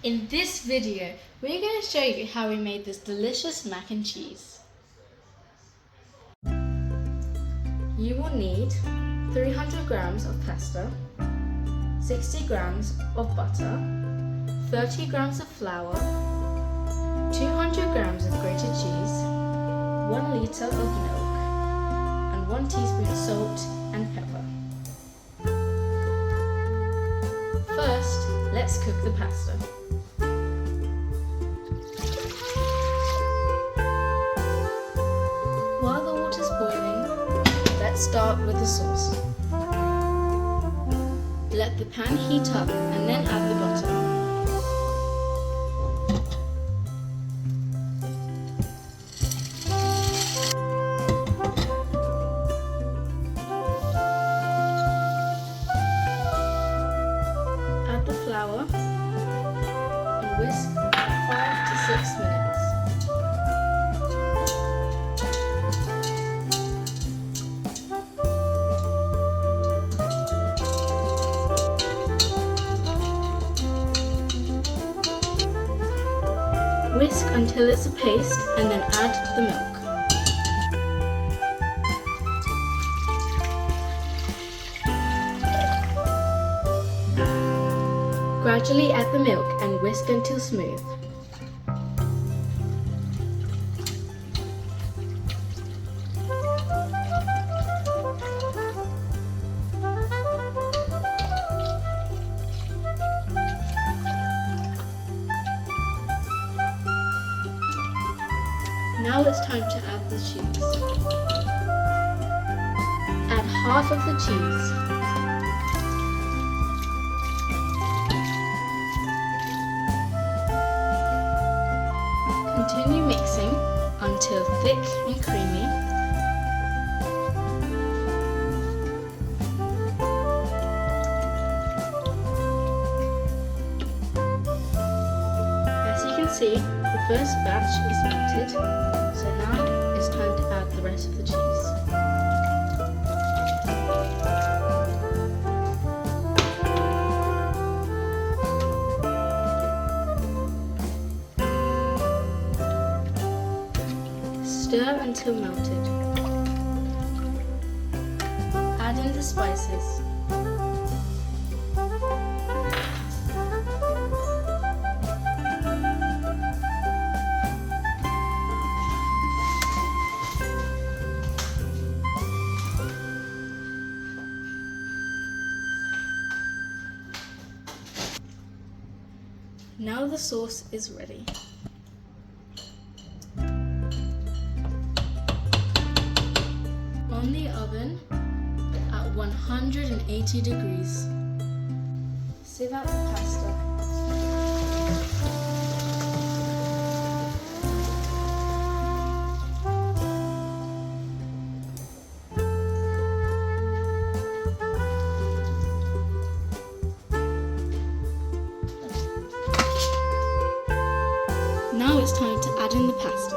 In this video, we're going to show you how we made this delicious mac and cheese. You will need 300 grams of pasta, 60 grams of butter, 30 grams of flour, 200 grams of grated cheese, 1 litre of milk, and 1 teaspoon of salt and pepper. First, let's cook the pasta. While the water's boiling, let's start with the sauce. Let the pan heat up and then add the butter. Add the flour and whisk for 5 to 6 minutes. Whisk until it's a paste and then add the milk. Gradually add the milk and whisk until smooth. Now it's time to add the cheese. Add half of the cheese. Continue mixing until thick and creamy. As you can see, the first batch is melted, so now it's time to add the rest of the cheese. Stir until melted. Add in the spices. Now the sauce is ready. On the oven at 180 degrees. Sieve out the pasta. Now it's time to add in the pasta.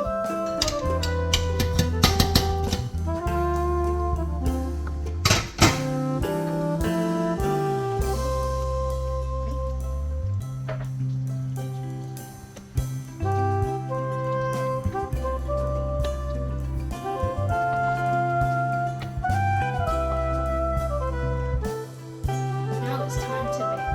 Now it's time to bake.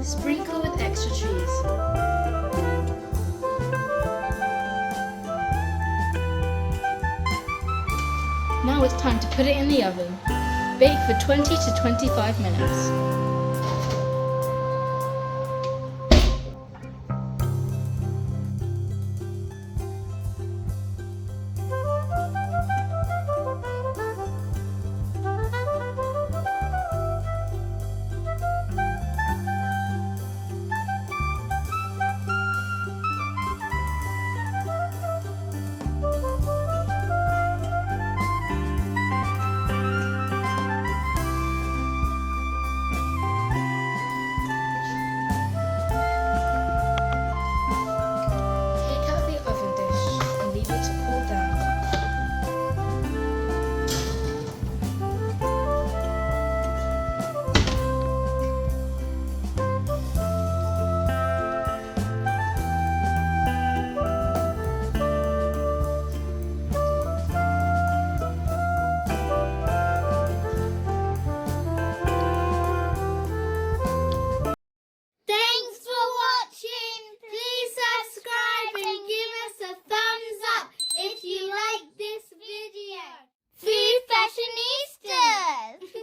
Sprinkle with extra cheese. Now it's time to put it in the oven. Bake for 20 to 25 minutes.